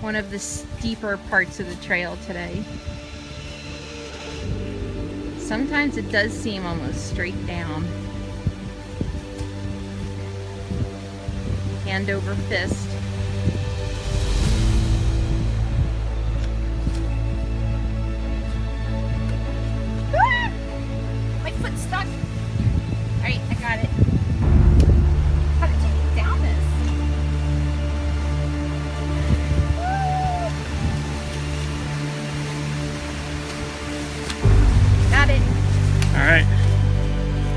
one of the steeper parts of the trail today. Sometimes it does seem almost straight down. Hand over fist. Ah! My foot's stuck. Alright, I got it. How did you get down this? Woo! Got it. Alright.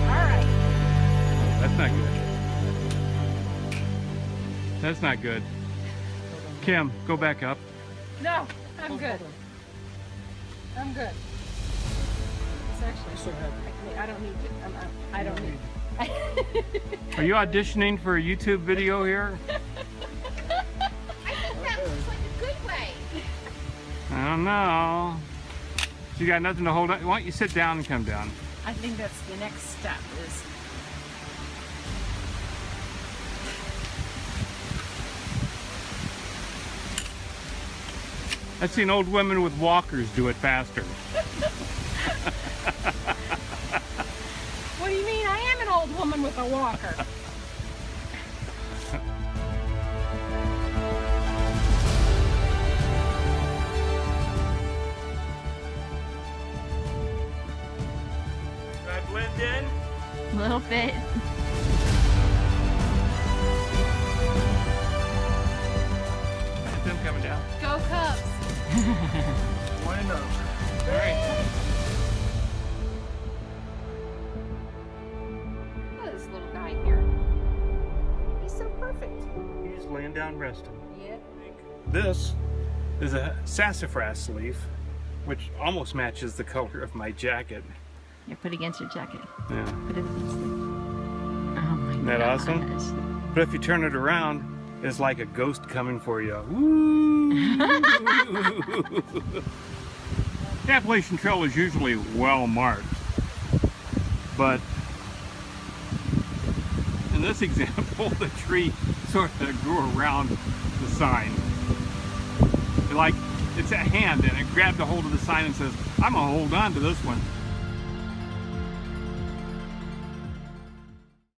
Alright. Oh, that's not good. That's not good. Kim, go back up. No, I'm good. I'm good. It's actually so heavy. I don't need it. I don't need it. Are you auditioning for a YouTube video here? I think that looks like a good way. I don't know. You got nothing to hold on. Why don't you sit down and come down? I think that's the next step is. I've seen old women with walkers do it faster. What do you mean? I am an old woman with a walker. Should I blend in? A little bit. That's them coming down. Go Cubs. One and over. All right. Look at this little guy here. He's so perfect. He's laying down resting. Yep. This is a sassafras leaf, which almost matches the color of my jacket. Yeah, put it against your jacket. Yeah. Put it against it. Oh my god. Isn't that awesome? But if you turn it around, it's like a ghost coming for you. Woo! The Appalachian Trail is usually well marked, but in this example, the tree sort of grew around the sign. Like it's a hand, and it grabbed a hold of the sign and says, "I'm gonna hold on to this one."